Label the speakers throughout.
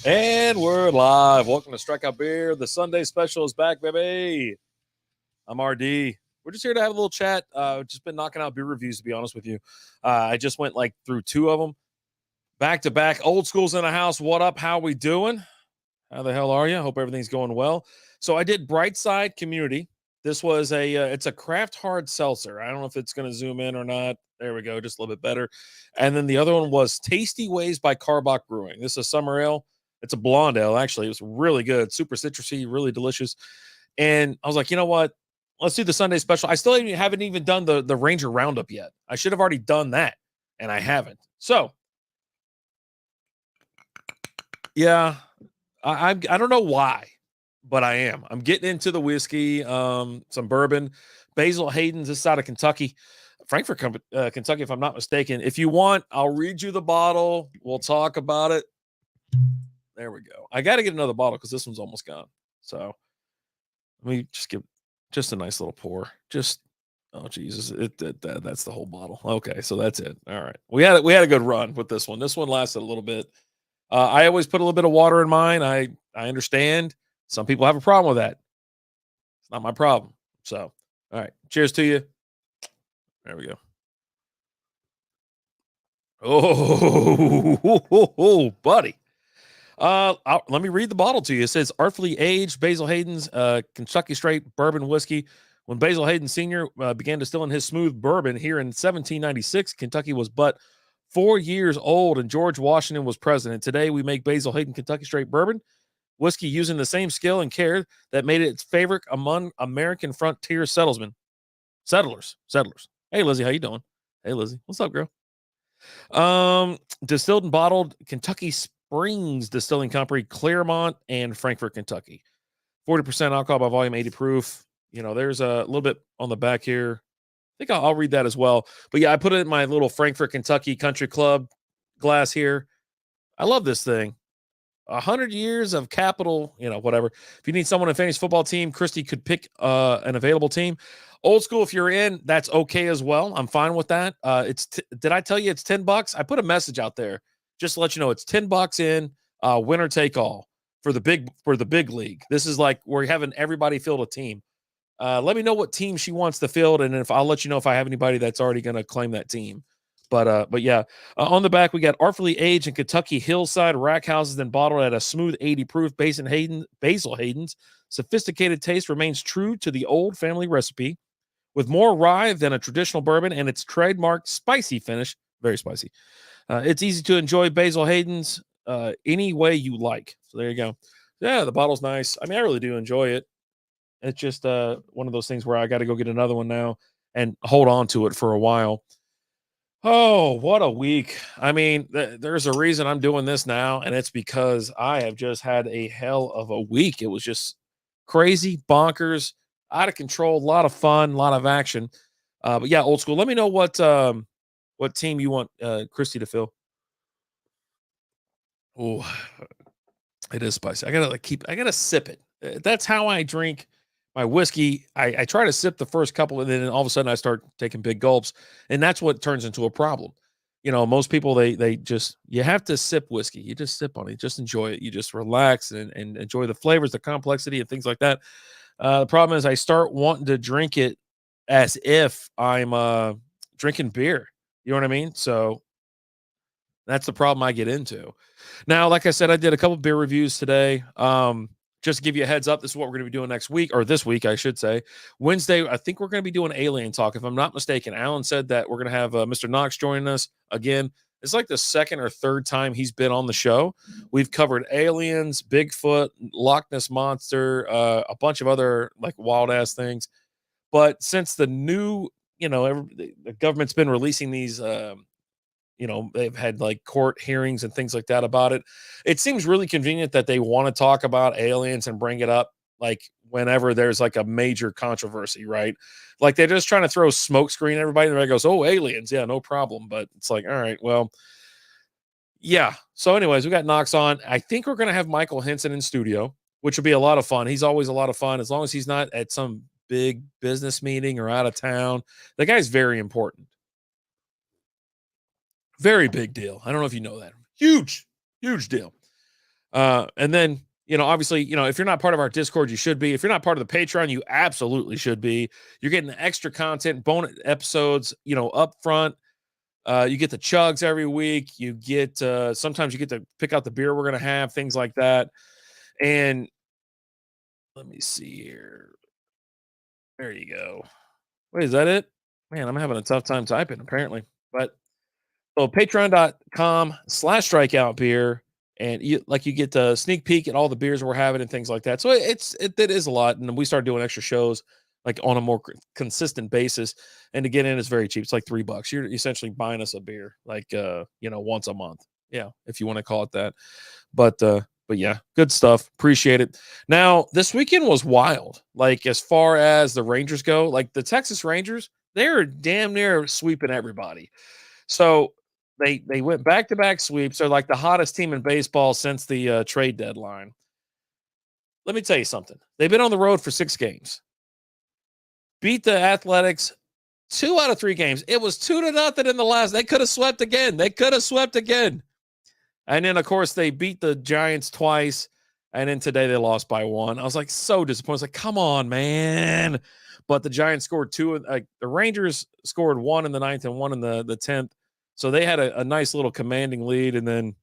Speaker 1: And we're live. Welcome to Strikeout Beer. The Sunday special is back, baby. I'm RD. We're just here to have a little chat. Just been knocking out beer reviews, to be honest with you. I just went like through two of them back to back. Old school's in the house. What up? How we doing? How the hell are you? Hope everything's going well. So I did Brightside Community. This was it's a craft hard seltzer. I don't know if it's going to zoom in or not. There we go, just a little bit better. And then the other one was Tasty Ways by Carbach Brewing. This is a summer ale. It's a blonde ale, actually. It was really good, super citrusy, really delicious. And I was like, you know what? Let's do the Sunday special. I still haven't even done the Ranger Roundup yet. I should have already done that, and I haven't. So, yeah, I don't know why, but I am. I'm getting into the whiskey, some bourbon. Basil Hayden's this out of Kentucky, Frankfort, Kentucky, if I'm not mistaken. If you want, I'll read you the bottle. We'll talk about it. There we go. I got to get another bottle because this one's almost gone. So let me just give just a nice little pour. Just oh Jesus, that's the whole bottle. Okay, so that's it. All right, we had a good run with this one. This one lasted a little bit. I always put a little bit of water in mine. I understand some people have a problem with that. It's not my problem. So all right, cheers to you. There we go. Oh, buddy. Let me read the bottle to you. It says artfully aged Basil Hayden's Kentucky straight bourbon whiskey. When Basil Hayden Sr. Began distilling his smooth bourbon here in 1796, Kentucky was but 4 years old and George Washington was president. Today, we make Basil Hayden Kentucky straight bourbon whiskey using the same skill and care that made it its favorite among American frontier settlers. Hey, Lizzie, how you doing? Hey, Lizzie, what's up, girl? Distilled and bottled Kentucky Springs Distilling Company, Claremont and Frankfort, Kentucky. 40% alcohol by volume, 80 proof. You know, there's a little bit on the back here. I think I'll read that as well. But yeah, I put it in my little Frankfort, Kentucky Country Club glass here. I love this thing. 100 years of capital, you know, whatever. If you need someone in fantasy football team, Christy could pick an available team. Old school, if you're in, that's okay as well. I'm fine with that. Did I tell you it's $10? I put a message out there just to let you know it's $10 in, winner take all for the big league. This is like we're having everybody field a team. Let me know what team she wants to field, and if I'll let you know if I have anybody that's already going to claim that team. But yeah, on the back we got artfully aged in Kentucky hillside rack houses, then bottled at a smooth 80 proof. Basil Hayden's sophisticated taste remains true to the old family recipe, with more rye than a traditional bourbon and its trademark spicy finish. Very spicy. It's easy to enjoy Basil Hayden's any way you like. So there you go. Yeah, the bottle's nice. I mean, I really do enjoy it. It's just one of those things where I got to go get another one now and hold on to it for a while. Oh, what a week. I mean, there's a reason I'm doing this now, and it's because I have just had a hell of a week. It was just crazy, bonkers, out of control, a lot of fun, a lot of action. But yeah, old school. Let me know what team you want Christy to fill. Oh, it is spicy. I gotta sip it. That's how I drink my whiskey. I try to sip the first couple, and then all of a sudden I start taking big gulps, and that's what turns into a problem. You know, most people they just you have to sip whiskey. You just sip on it, just enjoy it. You just relax and enjoy the flavors, the complexity, and things like that. The problem is I start wanting to drink it as if I'm drinking beer. You know what I mean? So that's the problem I get into. Now, like I said, I did a couple beer reviews today. Just to give you a heads up, this is what we're going to be doing next week, or this week, I should say. Wednesday, I think we're going to be doing Alien Talk. If I'm not mistaken, Alan said that we're going to have Mr. Knox joining us again. It's like the second or third time he's been on the show. We've covered aliens, Bigfoot, Loch Ness Monster, a bunch of other like wild ass things. But since the new, the government's been releasing these they've had like court hearings and things like that about it. It seems really convenient that they want to talk about aliens and bring it up like whenever there's like a major controversy, right? Like they're just trying to throw smoke screen at everybody. And everybody goes, "Oh, aliens, yeah, no problem." But it's like, all right, well, yeah. So, anyways, we got Knox on. I think we're gonna have Michael Henson in studio, which will be a lot of fun. He's always a lot of fun as long as he's not at some big business meeting or out of town. The guy's very important. Very big deal. I don't know if you know that. Huge deal. And then, obviously, if you're not part of our Discord, you should be. If you're not part of the Patreon, you absolutely should be. You're getting extra content, bonus episodes, up front. You get the chugs every week. You get sometimes you get to pick out the beer we're gonna have, things like that. And let me see here. There you go. Wait, is that it? Man, I'm having a tough time typing apparently. But so patreon.com/strikeout beer. And you get to sneak peek at all the beers we're having and things like that. So it is a lot. And we start doing extra shows like on a more consistent basis. And to get in is very cheap. It's like $3. You're essentially buying us a beer, like once a month. Yeah, if you want to call it that. But yeah, good stuff. Appreciate it. Now, this weekend was wild. Like as far as the Rangers go, like the Texas Rangers, they're damn near sweeping everybody. So they went back-to-back sweeps. They're like the hottest team in baseball since the trade deadline. Let me tell you something. They've been on the road for 6 games. Beat the Athletics 2 out of 3 games. It was 2-0 in the last. They could have swept again. And then, of course, they beat the Giants twice. And then today they lost by 1. I was like so disappointed. I was like, come on, man. But the Giants scored 2. The Rangers scored 1 in the 9th and 1 in the 10th. So they had a nice little commanding lead. And then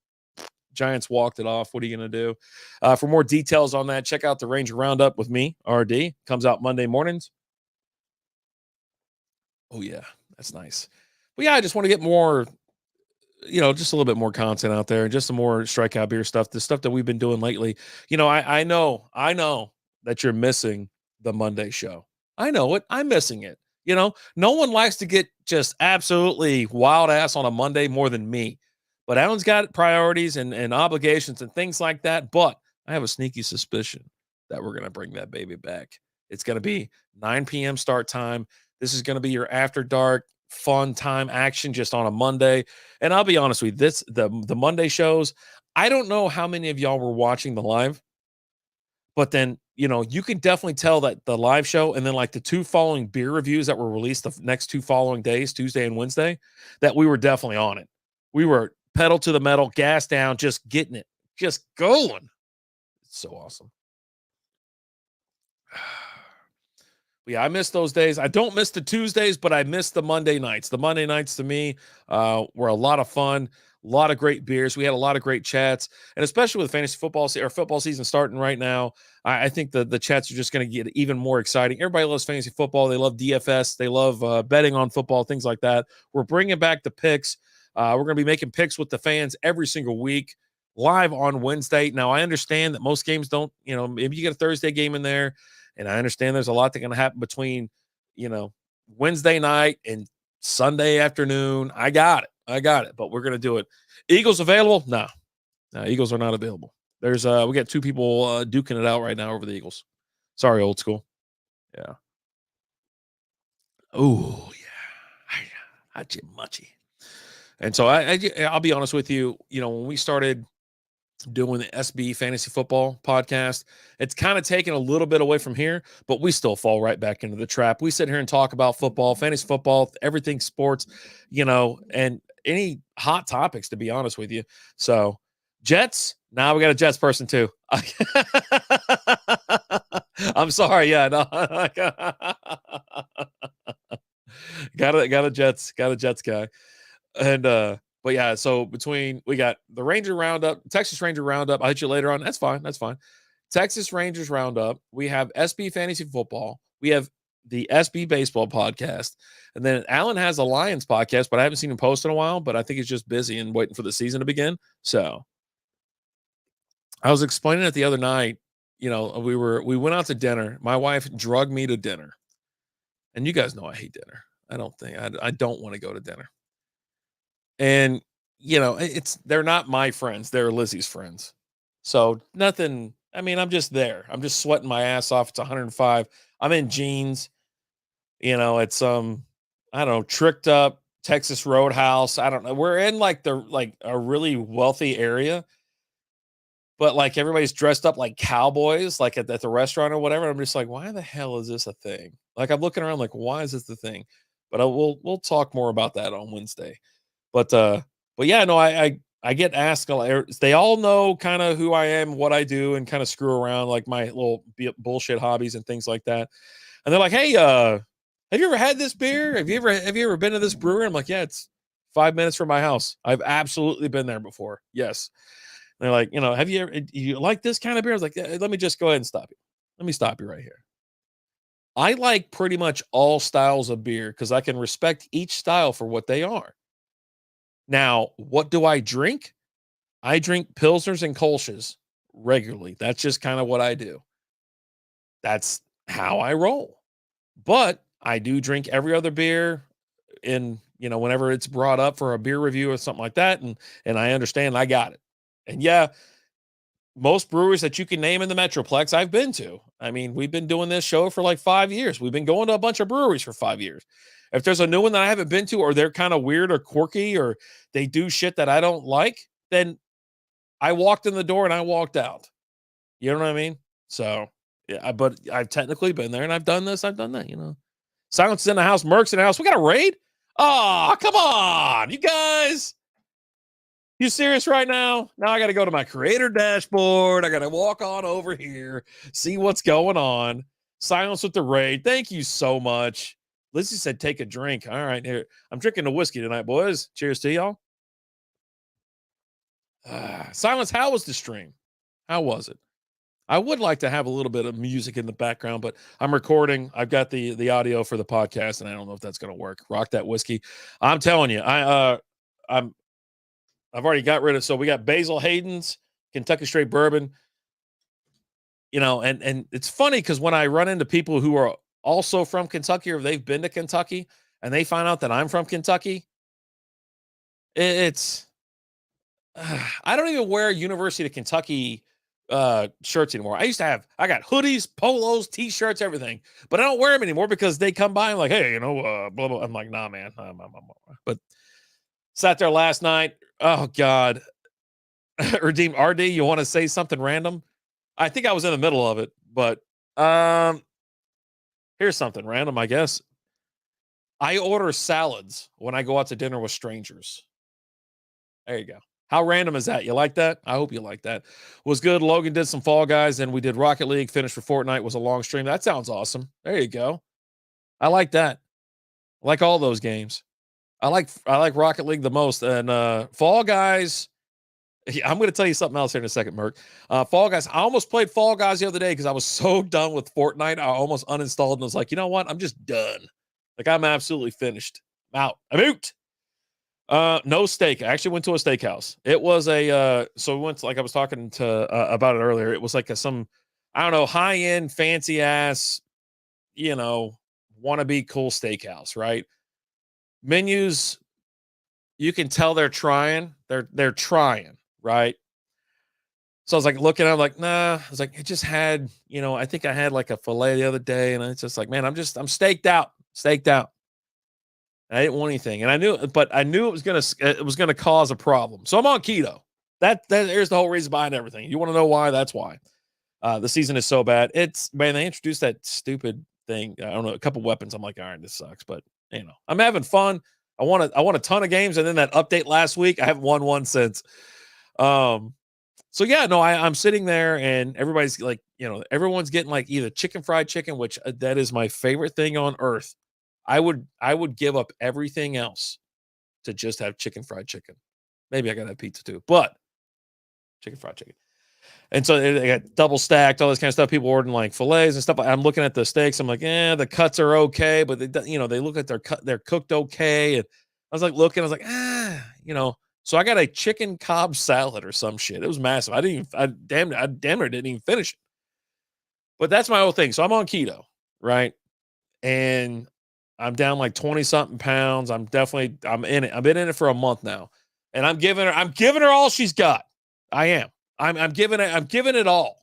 Speaker 1: Giants walked it off. What are you going to do? For more details on that, check out the Ranger Roundup with me, RD. Comes out Monday mornings. Oh, yeah. That's nice. But yeah, I just want to get more, just a little bit more content out there and just some more strikeout beer stuff, the stuff that we've been doing lately. I know that you're missing the Monday show. I know it. I'm missing it. No one likes to get just absolutely wild ass on a Monday more than me. But Alan's got priorities and obligations and things like that. But I have a sneaky suspicion that we're going to bring that baby back. It's going to be 9 p.m. start time. This is going to be your after dark fun time action just on a Monday. And I'll be honest with you, the Monday shows, I don't know how many of y'all were watching the live, but then, you can definitely tell that the live show and then like the 2 following beer reviews that were released the next 2 following days, Tuesday and Wednesday, that we were definitely on it. We were pedal to the metal, gas down, just getting it, just going. It's so awesome. Yeah, I miss those days. I don't miss the Tuesdays, but I miss the Monday nights. The Monday nights to me were a lot of fun, a lot of great beers. We had a lot of great chats, and especially with fantasy football or football season starting right now, I think the chats are just going to get even more exciting. Everybody loves fantasy football. They love DFS. They love betting on football, things like that. We're bringing back the picks. We're going to be making picks with the fans every single week, live on Wednesday. Now, I understand that most games don't, maybe you get a Thursday game in there. And I understand there's a lot that's going to happen between, Wednesday night and Sunday afternoon. I got it. But we're going to do it. Eagles available? No, Eagles are not available. There's we got 2 people duking it out right now over the Eagles. Sorry, old school. Yeah. Oh yeah. Hachi machi. And so I'll be honest with you. When we started doing the SB Fantasy Football podcast, it's kind of taken a little bit away from here, but we still fall right back into the trap. We sit here and talk about football, fantasy football, everything sports, and any hot topics, to be honest with you. So Jets, now we got a Jets person too. I'm sorry. Yeah, no. got a Jets guy. And but yeah, so we got the Ranger Roundup, Texas Ranger Roundup. I'll hit you later on. That's fine. Texas Rangers Roundup. We have SB Fantasy Football. We have the SB Baseball podcast. And then Alan has a Lions podcast, but I haven't seen him post in a while, but I think he's just busy and waiting for the season to begin. So I was explaining it the other night. We went out to dinner. My wife drugged me to dinner. And you guys know I hate dinner. I don't want to go to dinner. And, they're not my friends. They're Lizzie's friends. So nothing. I mean, I'm just there. I'm just sweating my ass off. It's 105. I'm in jeans. It's I don't know, tricked up Texas Roadhouse. I don't know. We're in like a really wealthy area, but like everybody's dressed up like cowboys, like at the restaurant or whatever. I'm just like, why the hell is this a thing? Like I'm looking around like, why is this the thing? But we'll talk more about that on Wednesday. But yeah, no, I I get asked a lot. They all know kind of who I am, what I do, and kind of screw around, like my little bullshit hobbies and things like that. And they're like, "Hey, have you ever had this beer? Have you ever been to this brewery?" I'm like, "Yeah, it's 5 minutes from my house. I've absolutely been there before. Yes." And they're like, "Have you ever? You like this kind of beer?" I was like, "Yeah, let me just go ahead and stop you. Let me stop you right here. I like pretty much all styles of beer because I can respect each style for what they are. Now, what do I drink? I drink pilsners and kolsches regularly. That's just kind of what I do. That's how I roll. But I do drink every other beer whenever it's brought up for a beer review or something like that. And I understand I got it. And yeah, most breweries that you can name in the Metroplex, I've been to. I mean, we've been doing this show for like 5 years. We've been going to a bunch of breweries for 5 years. If there's a new one that I haven't been to, or they're kind of weird or quirky, or they do shit that I don't like, then I walked in the door and I walked out. You know what I mean? So, yeah, but I've technically been there and I've done this, I've done that, Silence is in the house, Merc's in the house. We got a raid? Oh, come on, you guys. You serious right now? Now I got to go to my creator dashboard. I got to walk on over here, see what's going on. Silence with the raid. Thank you so much. Lizzie said, take a drink. All right, here. I'm drinking the whiskey tonight, boys. Cheers to y'all. Silence, how was the stream? How was it? I would like to have a little bit of music in the background, but I'm recording. I've got the audio for the podcast, and I don't know if that's going to work. Rock that whiskey. I'm telling you, I've already got rid of. So we got Basil, Hayden's Kentucky Straight Bourbon. And it's funny because when I run into people who are also from Kentucky, or they've been to Kentucky, and they find out that I'm from Kentucky, it's I don't even wear University of Kentucky shirts anymore. I got hoodies, polos, t-shirts, everything, but I don't wear them anymore because they come by and like, hey, blah, blah. I'm like, nah, man. But sat there last night. Oh God. Redeem RD, you want to say something random? I think I was in the middle of it, but here's something random, I guess. I order salads when I go out to dinner with strangers. There you go. How random is that? You like that? I hope you like that. Was good. Logan did some Fall Guys, and we did Rocket League. Finished for Fortnite. Was a long stream. That sounds awesome. There you go. I like that. I like all those games. I like Rocket League the most. And Fall Guys, I'm going to tell you something else here in a second, Merc. Fall Guys, I almost played Fall Guys the other day because I was so done with Fortnite. I almost uninstalled and was like, you know what? I'm just done. Like, I'm absolutely finished. I'm out. I'm out. No steak. I actually went to a steakhouse. It was so we went to, like I was talking to about it earlier. It was like some, I don't know, high end, fancy ass, wannabe cool steakhouse, right? Menus, you can tell they're trying. They're trying, right? So I was like looking, I'm like, nah. I was like, it just had, I think I had like a filet the other day, and it's just like, man, I'm staked out. I didn't want anything, and I knew it was gonna cause a problem. So I'm on keto. There's the whole reason behind everything. You want to know why? That's why. The season is so bad. They introduced that stupid thing. I don't know, a couple weapons. I'm like, all right, this sucks, but I'm having fun. I want a ton of games, and then that update last week, I haven't won one since. So yeah, no, I'm sitting there, and everybody's like, everyone's getting like either fried chicken, which that is my favorite thing on earth. I would give up everything else to just have fried chicken. Maybe I got to have pizza too, but fried chicken. And so they got double stacked, all this kind of stuff. People ordering like fillets and stuff. I'm looking at the steaks. I'm like, the cuts are okay, but they look like they're cooked okay. And I was like looking, I was like, So I got a chicken Cobb salad or some shit. It was massive. I damn near didn't even finish it. But that's my whole thing. So I'm on keto, right? And I'm down like 20 something pounds. I'm in it. I've been in it for a month now, and I'm giving her all she's got. I am. I'm giving it all.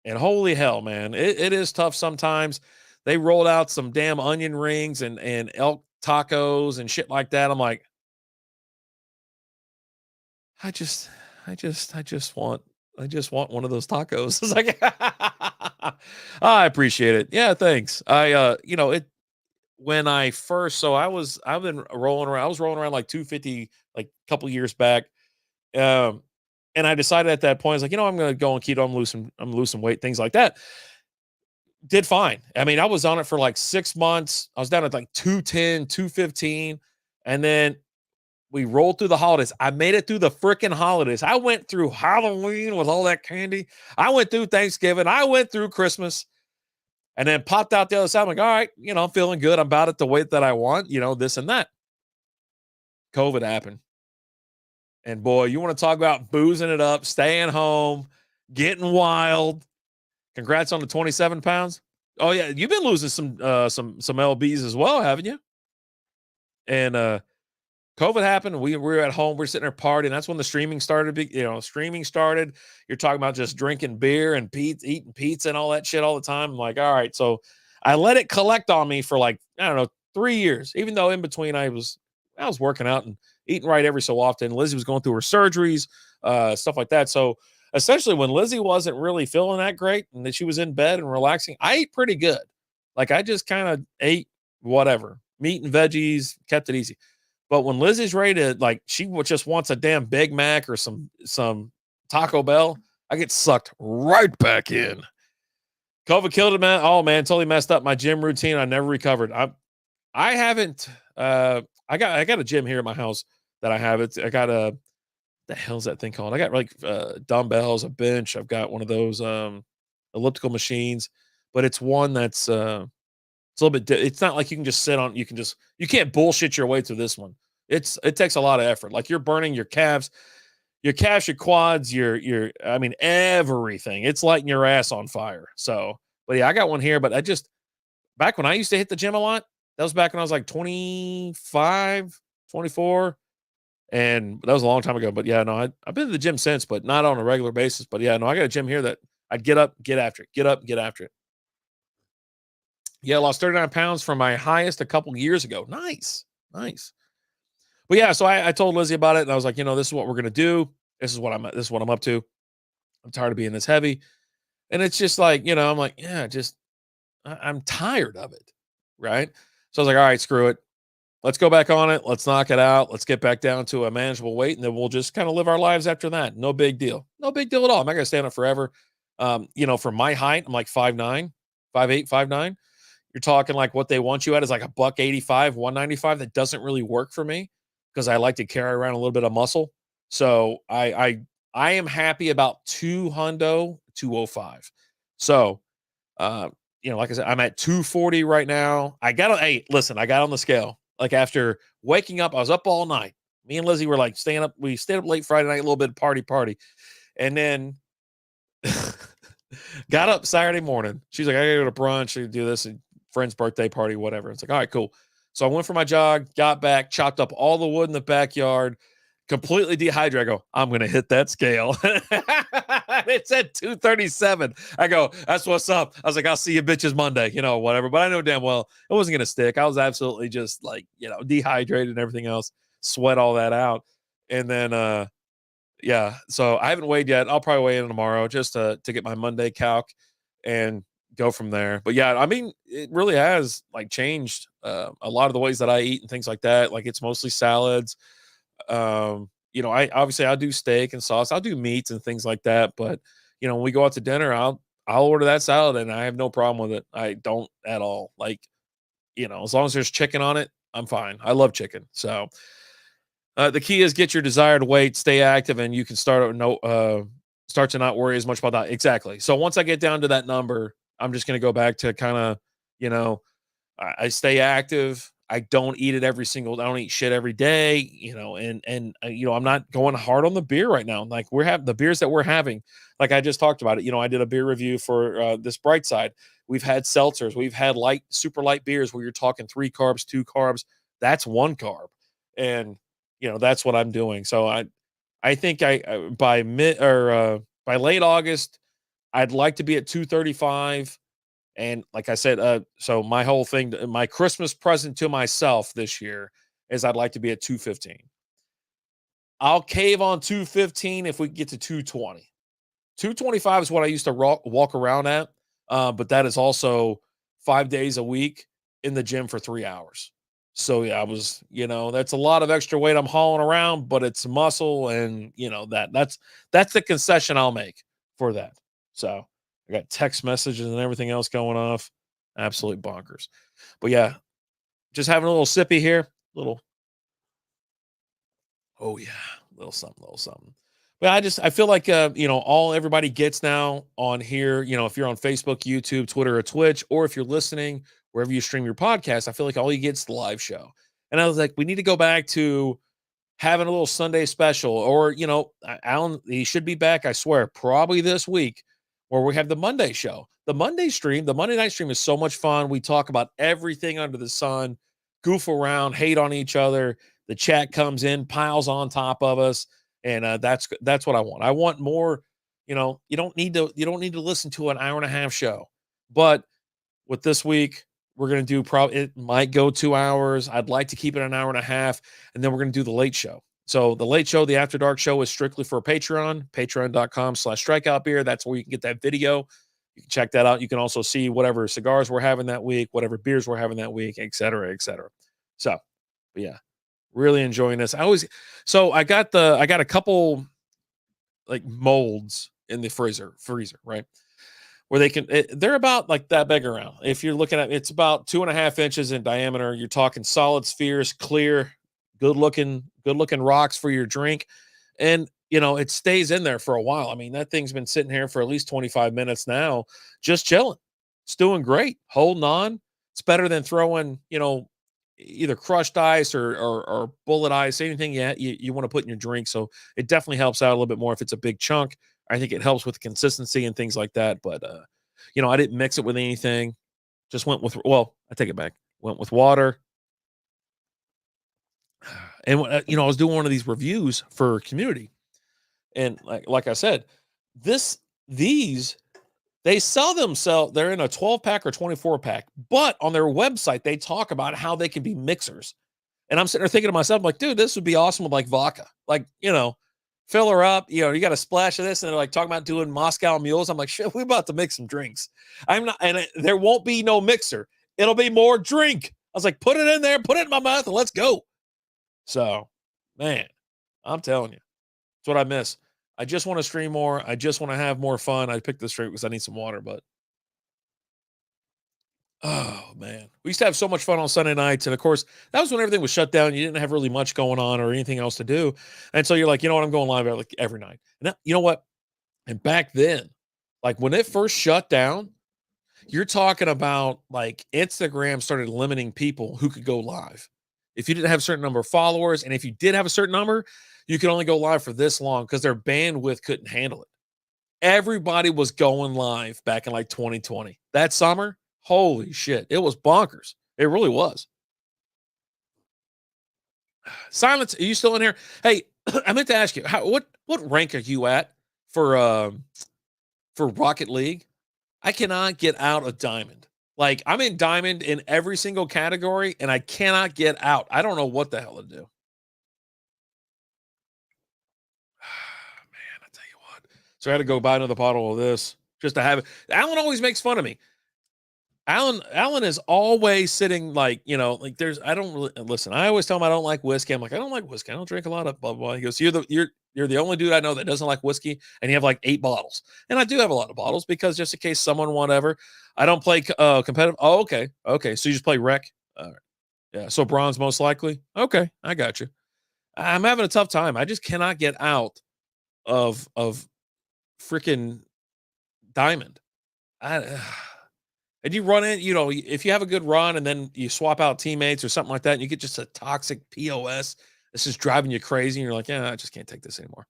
Speaker 1: And holy hell, man, it is tough sometimes. They rolled out some damn onion rings and elk tacos and shit like that. I'm like, I just want one of those tacos. It's like, I appreciate it. Yeah, thanks. When I first, so I was rolling around like 250, like a couple years back. Um, and I decided at that point, I was like, I'm going to go on keto. I'm losing weight, things like that. Did fine. I mean, I was on it for like 6 months. I was down at like 210, 215. And then we rolled through the holidays. I made it through the freaking holidays. I went through Halloween with all that candy. I went through Thanksgiving. I went through Christmas and then popped out the other side. I'm like, all right, I'm feeling good. I'm about at the weight that I want, this and that. COVID happened. And boy, you want to talk about boozing it up, staying home, getting wild. Congrats on the 27 pounds. Oh yeah, you've been losing some lbs as well, haven't you? And COVID happened. We were at home. We're sitting there partying. That's when the streaming started. Streaming started. You're talking about just drinking beer and pizza, eating pizza and all that shit all the time. I'm like, all right. So I let it collect on me for like, I don't know, 3 years, even though in between I was working out and eating right every so often. Lizzie was going through her surgeries, stuff like that. So essentially when Lizzie wasn't really feeling that great and that she was in bed and relaxing, I ate pretty good. Like I just kind of ate whatever, meat and veggies, kept it easy. But when Lizzie's ready to, like, she just wants a damn Big Mac or some Taco Bell, I get sucked right back in. COVID killed it, man. Oh man, totally messed up my gym routine. I never recovered. I haven't. I got a gym here at my house that I have. I got the hell's that thing called? I got like dumbbells, a bench. I've got one of those elliptical machines, but it's one that's it's a little bit. It's not like you can just sit on. You can't bullshit your way through this one. It takes a lot of effort. Like you're burning your calves, your quads, I mean everything. It's lighting your ass on fire. So, but yeah, I got one here. But back when I used to hit the gym a lot, that was back when I was like 25, 24, and that was a long time ago. But yeah, no, I've been to the gym since, but not on a regular basis. But yeah, no, I got a gym here that I'd get up, get after it, get up, get after it. Yeah, I lost 39 pounds from my highest a couple years ago. Nice. Nice. But yeah, so I told Lizzie about it and I was like, this is what we're gonna do. This is what I'm up to. I'm tired of being this heavy. And it's just like, I'm like, yeah, I'm tired of it. Right. So I was like, all right, screw it. Let's go back on it. Let's knock it out. Let's get back down to a manageable weight. And then we'll just kind of live our lives after that. No big deal. No big deal at all. I'm not gonna stand up forever. For my height, I'm like 5'9, 5'8, 5'9. You're talking like what they want you at is like a buck 85, 195. That doesn't really work for me because I like to carry around a little bit of muscle. So I am happy about 205. So like I said, I'm at 240 right now. I got on the scale. Like after waking up, I was up all night. Me and Lizzie were like we stayed up late Friday night, a little bit of party. And then got up Saturday morning. She's like, I gotta go to brunch, I do this, and friend's birthday party, whatever. It's like, all right, cool. So I went for my jog, got back, chopped up all the wood in the backyard, completely dehydrated. I go, I'm going to hit that scale. It said 237. I go, that's what's up. I was like, I'll see you bitches Monday, whatever. But I know damn well it wasn't going to stick. I was absolutely just like, dehydrated and everything else, sweat all that out. And then, yeah, so I haven't weighed yet. I'll probably weigh in tomorrow just to get my Monday calc and go from there. But yeah, I mean, it really has like changed a lot of the ways that I eat and things like that. Like it's mostly salads. I do steak and sauce. I'll do meats and things like that. But when we go out to dinner, I'll order that salad and I have no problem with it. I don't at all. Like, as long as there's chicken on it, I'm fine. I love chicken. So the key is get your desired weight, stay active, and you can start to not worry as much about that. Exactly. So once I get down to that number, I'm just going to go back to kind of, I stay active. I don't eat it I don't eat shit every day, and I'm not going hard on the beer right now. Like the beers that we're having, like I just talked about it. I did a beer review for this Bright Side. We've had seltzers. We've had super light beers where you're talking 3 carbs, 2 carbs. That's 1 carb. And, that's what I'm doing. So I think by late August, I'd like to be at 235. And like I said, so my whole thing, my Christmas present to myself this year is I'd like to be at 215. I'll cave on 215 if we get to 220. 225 is what I used to walk around at, but that is also 5 days a week in the gym for 3 hours. So yeah, I was, that's a lot of extra weight I'm hauling around, but it's muscle, and that's the concession I'll make for that. So I got text messages and everything else going off. Absolutely bonkers. But yeah, just having a little sippy here. Little, oh yeah, little something, little something. But I feel like all everybody gets now on here, if you're on Facebook, YouTube, Twitter, or Twitch, or if you're listening wherever you stream your podcast, I feel like all you get is the live show. And I was like, we need to go back to having a little Sunday special, or Alan, he should be back, I swear, probably this week, where we have the Monday show. The Monday stream, the Monday night stream is so much fun. We talk about everything under the sun, goof around, hate on each other. The chat comes in, piles on top of us, and that's what I want. I want more. You don't need to listen to an hour and a half show, but with this week, we're going to do probably, it might go 2 hours. I'd like to keep it an hour and a half. And then we're going to do the late show. So the late show, the After Dark show, is strictly for Patreon, patreon.com/strikeoutbeer. That's where you can get that video. You can check that out. You can also see whatever cigars we're having that week, whatever beers we're having that week, et cetera, et cetera. So, but yeah, really enjoying this. I got a couple like molds in the freezer, right? Where they're about like that big around. If you're looking at, it's about 2.5 inches in diameter. You're talking solid spheres, clear, good looking rocks for your drink. And, it stays in there for a while. I mean, that thing's been sitting here for at least 25 minutes now, just chilling. It's doing great, holding on. It's better than throwing, either crushed ice or bullet ice, anything you want to put in your drink. So it definitely helps out a little bit more if it's a big chunk. I think it helps with consistency and things like that. But, I didn't mix it with anything. Just went with, I take it back. Went with water. And, I was doing one of these reviews for community. And like I said, these, they sell themselves, they're in a 12 pack or 24 pack, but on their website, they talk about how they can be mixers. And I'm sitting there thinking to myself, I'm like, dude, this would be awesome with like vodka. Like, fill her up. You got a splash of this, and they're like talking about doing Moscow mules. I'm like, shit, we're about to make some drinks. I'm not, and there won't be no mixer. It'll be more drink. I was like, put it in there, put it in my mouth, and let's go. So, man, I'm telling you, it's what I miss. I just want to stream more. I just want to have more fun. I picked this straight because I need some water, but oh man, we used to have so much fun on Sunday nights. And of course, that was when everything was shut down. You didn't have really much going on or anything else to do. And so you're like, you know what? I'm going live like every night. And that, you know what? And back then, like when it first shut down, you're talking about like Instagram started limiting people who could go live. If you didn't have a certain number of followers, and if you did have a certain number, you could only go live for this long because their bandwidth couldn't handle it. Everybody was going live back in like 2020. That summer, holy shit, it was bonkers. It really was. Silence, are you still in here? Hey, I meant to ask you, what rank are you at for Rocket League? I cannot get out of diamond. Like I'm in diamond in every single category, and I cannot get out. I don't know what the hell to do. Man, I tell you what. So I had to go buy another bottle of this just to have it. Alan always makes fun of me. Alan is always sitting like, like I don't really listen. I always tell him I don't like whiskey. I'm like, I don't like whiskey. I don't drink a lot of blah, blah. He goes, you're the only dude I know that doesn't like whiskey, and you have like 8 bottles. And I do have a lot of bottles because just in case someone, whatever. I don't play competitive. Oh, okay. Okay. So you just play rec. All right. Yeah. So bronze most likely. Okay. I got you. I'm having a tough time. I just cannot get out of freaking diamond. And you run in, if you have a good run and then you swap out teammates or something like that, and you get just a toxic POS, this is driving you crazy. And you're like, yeah, I just can't take this anymore.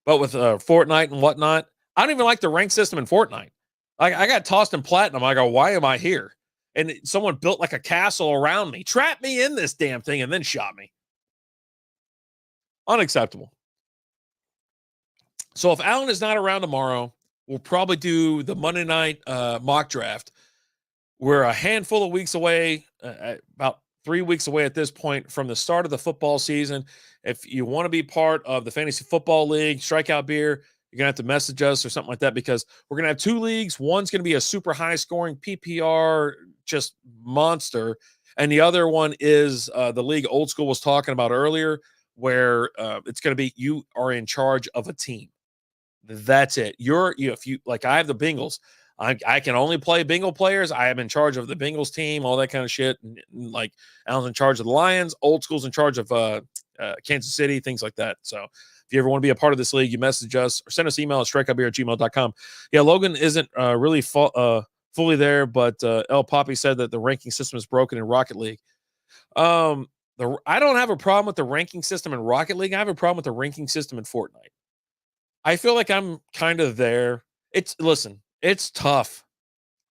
Speaker 1: But with Fortnite and whatnot, I don't even like the rank system in Fortnite. Like I got tossed in platinum. I go, why am I here? And someone built like a castle around me, trapped me in this damn thing, and then shot me. Unacceptable. So if Alan is not around tomorrow, we'll probably do the Monday night mock draft. We're a handful of weeks away, about 3 weeks away at this point from the start of the football season. If you want to be part of the Fantasy Football League, Strikeout Beer, you're going to have to message us or something like that because we're going to have 2 leagues. One's going to be a super high scoring PPR, just monster. And the other one is the league Old School was talking about earlier, where it's going to be you are in charge of a team. That's it. If you like, I have the Bengals. I can only play Bengal players. I am in charge of the Bengals team, all that kind of shit. And like Alan's in charge of the Lions. Old School's in charge of Kansas City, things like that. So if you ever want to be a part of this league, you message us or send us email at strikeupbeer@gmail.com. Yeah, Logan isn't really fully there, but El Poppy said that the ranking system is broken in Rocket League. I don't have a problem with the ranking system in Rocket League. I have a problem with the ranking system in Fortnite. I feel like I'm kind of there. It's tough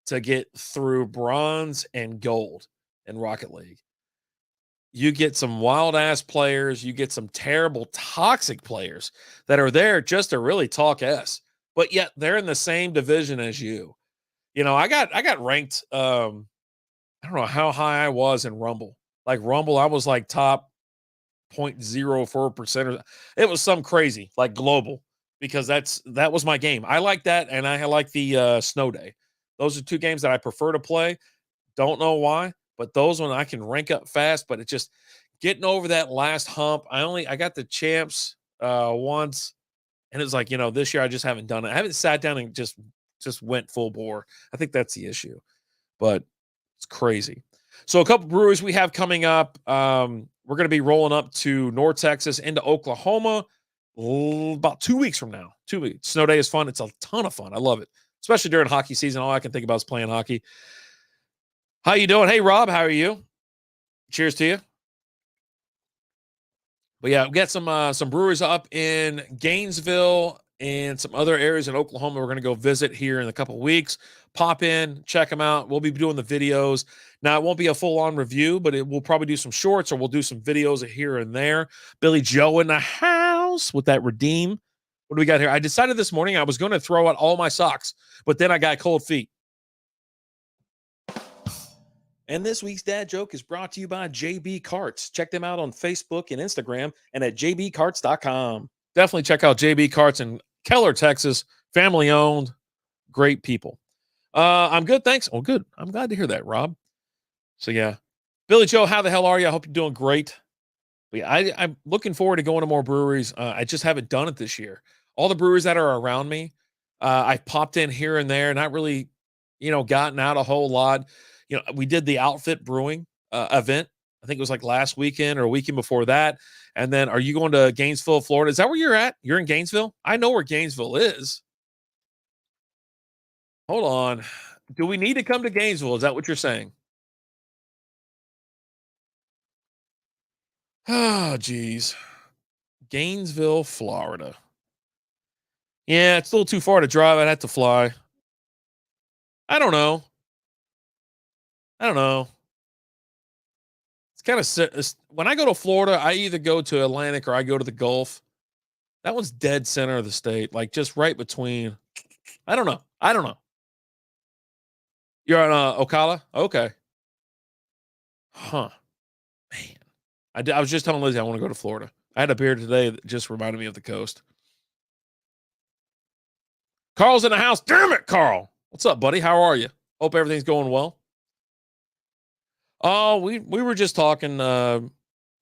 Speaker 1: to get through bronze and gold in Rocket League. You get some wild ass players, you get some terrible toxic players that are there just to really talk S, but yet they're in the same division as you. I got ranked. I don't know how high I was in Rumble. Like Rumble, I was like top 0.04%. It was some crazy, like global, because that was my game. I like that, and I like the Snow Day. Those are two games that I prefer to play. Don't know why, but those when I can rank up fast, but it's just getting over that last hump. I got the champs once, and it's like, this year I just haven't done it. I haven't sat down and just went full bore. I think that's the issue, but it's crazy. So a couple breweries we have coming up. We're going to be rolling up to North Texas into Oklahoma about 2 weeks from now. 2 weeks. Snow Day is fun. It's a ton of fun. I love it, especially during hockey season. All I can think about is playing hockey. How you doing? Hey, Rob, how are you? Cheers to you. But yeah, we got some breweries up in Gainesville and some other areas in Oklahoma we're going to go visit here in a couple weeks. Pop in, check them out. We'll be doing the videos. Now, it won't be a full-on review, but we'll probably do some shorts or we'll do some videos here and there. Billy Joe in the house with that redeem. What do we got here? I decided this morning I was going to throw out all my socks, but then I got cold feet. And this week's dad joke is brought to you by JB Carts. Check them out on Facebook and Instagram and at jbcarts.com. Definitely check out JB Carts in Keller, Texas. Family owned. Great people. I'm good, thanks. Oh, good. I'm glad to hear that, Rob. So, yeah. Billy Joe, how the hell are you? I hope you're doing great. But yeah, I'm looking forward to going to more breweries. I just haven't done it this year. All the breweries that are around me, I've popped in here and there, not really, gotten out a whole lot. We did the Outfit Brewing event. I think it was like last weekend or a weekend before that. And then are you going to Gainesville, Florida? Is that where you're at? You're in Gainesville? I know where Gainesville is. Hold on. Do we need to come to Gainesville? Is that what you're saying? Oh, geez. Gainesville, Florida. Yeah, it's a little too far to drive. I'd have to fly. I don't know. It's kind of when I go to Florida, I either go to Atlantic or I go to the Gulf. That one's dead center of the state, like just right between. I don't know. You're on Ocala? Okay. Huh. Man. I was just telling Lizzie I want to go to Florida. I had a beer today that just reminded me of the coast. Carl's in the house. Damn it, Carl. What's up, buddy? How are you? Hope everything's going well. Oh, we were just talking.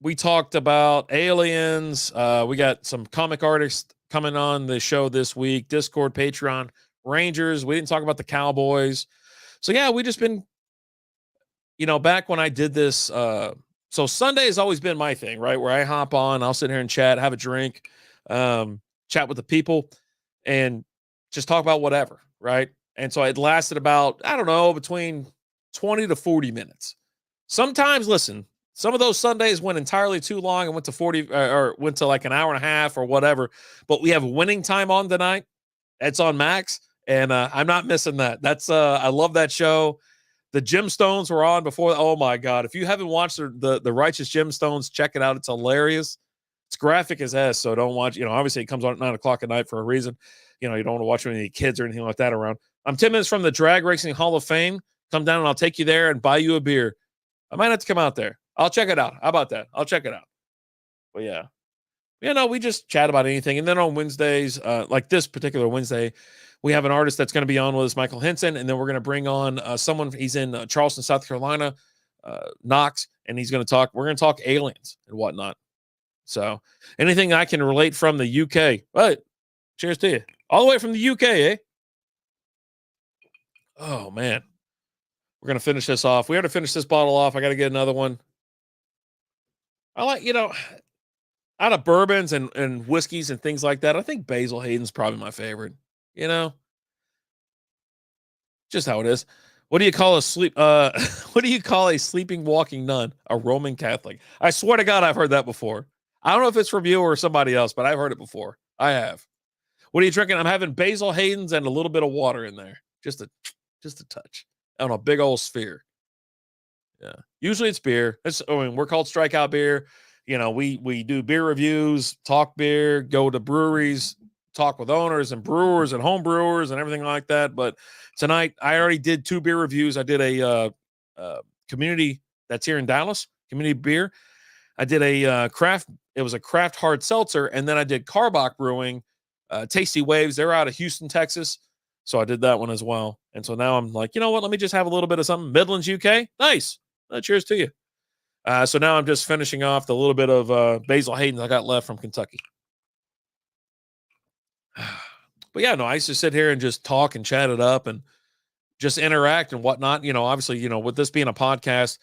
Speaker 1: We talked about aliens. We got some comic artists coming on the show this week. Discord, Patreon, Rangers. We didn't talk about the Cowboys. So yeah, we just been, back when I did this. So Sunday has always been my thing, right? Where I hop on, I'll sit here and chat, have a drink, chat with the people, and just talk about whatever, right? And so it lasted about, I don't know, between 20 to 40 minutes. Sometimes, listen, some of those Sundays went entirely too long and went to 40 or went to like an hour and a half or whatever. But we have winning time on tonight. It's on Max, and I'm not missing that. That's I love that show. The Gemstones were on before. Oh my God! If you haven't watched the Righteous Gemstones, check it out. It's hilarious. It's graphic as hell, so don't watch. Obviously it comes on at 9:00 at night for a reason. You don't want to watch any kids or anything like that around. I'm 10 minutes from the Drag Racing Hall of Fame. Come down and I'll take you there and buy you a beer. I might have to come out there. I'll check it out. How about that? I'll check it out. But yeah. We just chat about anything. And then on Wednesdays, like this particular Wednesday, we have an artist that's going to be on with us, Michael Henson. And then we're going to bring on someone. He's in Charleston, South Carolina. Knox, and he's going to talk. We're going to talk aliens and whatnot. So anything I can relate from the UK. But cheers to you. All the way from the UK, eh? Oh, man. We're going to finish this off. We have to finish this bottle off. I got to get another one. I like, out of bourbons and whiskeys and things like that, I think Basil Hayden's probably my favorite. Just how it is. What do you call a sleeping walking nun? A Roman Catholic. I swear to God, I've heard that before. I don't know if it's from you or somebody else, but I've heard it before. I have. What are you drinking? I'm having Basil Hayden's and a little bit of water in there. Just a touch on a big old sphere. Yeah. Usually it's beer. We're called Strikeout Beer. We do beer reviews, talk beer, go to breweries, talk with owners and brewers and home brewers and everything like that. But tonight I already did 2 beer reviews. I did a community that's here in Dallas, community beer. I did a craft. It was a craft hard seltzer. And then I did Carbach Brewing, Tasty Waves. They're out of Houston, Texas. So I did that one as well. And so now I'm like, you know what? Let me just have a little bit of something. Midlands, UK. Nice. Cheers to you. So now I'm just finishing off the little bit of Basil Hayden I got left from Kentucky. But yeah, no, I used to sit here and just talk and chat it up and just interact and whatnot. Obviously, with this being a podcast,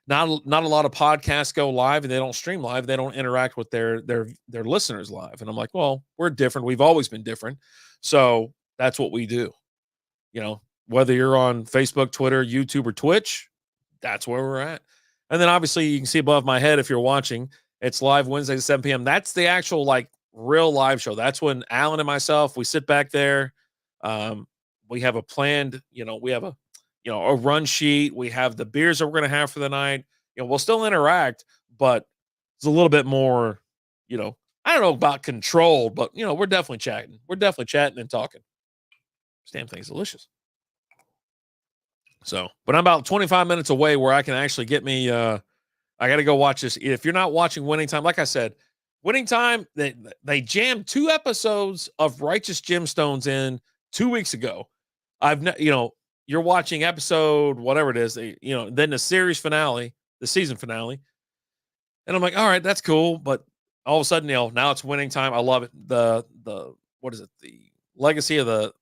Speaker 1: not a lot of podcasts go live and they don't stream live. They don't interact with their listeners live. And I'm like, well, we're different. We've always been different. So that's what we do. Whether you're on Facebook, Twitter, YouTube, or Twitch, that's where we're at. And then obviously you can see above my head if you're watching, it's live Wednesdays at 7 p.m. That's the actual real live show. That's when Alan and myself, we sit back there. We have a planned, we have a run sheet. We have the beers that we're going to have for the night. We'll still interact, but it's a little bit more, I don't know about controlled, but we're definitely chatting. We're definitely chatting and talking. This damn thing's delicious. So, but I'm about 25 minutes away where I can actually get me, I got to go watch this. If you're not watching Winning Time, like I said, Winning Time, they jammed 2 episodes of Righteous Gemstones in 2 weeks ago. You're watching episode, whatever it is, then the series finale, the season finale. And I'm like, all right, that's cool. But all of a sudden, now it's Winning Time. I love it. What is it? The legacy of the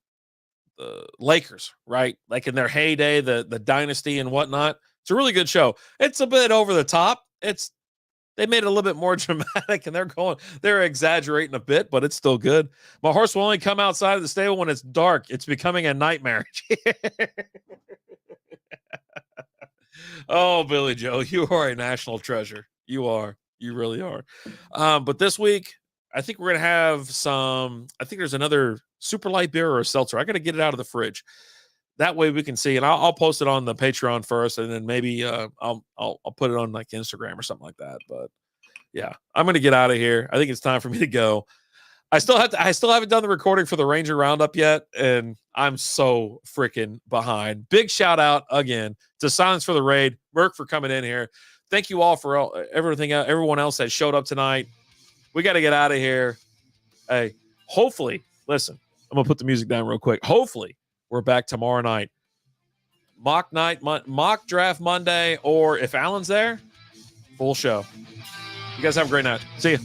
Speaker 1: Lakers, right? Like in their heyday, the dynasty and whatnot. It's a really good show. It's a bit over the top. They made it a little bit more dramatic and they're exaggerating a bit, but it's still good. My horse will only come outside of the stable when it's dark. It's becoming a nightmare. Oh, Billy Joe, you are a national treasure. You are. You really are. But this week, I think we're going to have I think there's another super light beer or a seltzer. I got to get it out of the fridge. That way we can see, and I'll post it on the Patreon first, and then maybe I'll put it on Instagram or something like that. But yeah, I'm gonna get out of here. I think it's time for me to go. I still haven't done the recording for the Ranger Roundup yet, and I'm so freaking behind. Big shout out again to Silence for the Raid, Merc for coming in here. Thank you all for everything. Everyone else that showed up tonight. We got to get out of here. Hey, hopefully, listen. I'm gonna put the music down real quick. Hopefully. We're back tomorrow night. Mock draft Monday, or if Alan's there, full show. You guys have a great night. See you.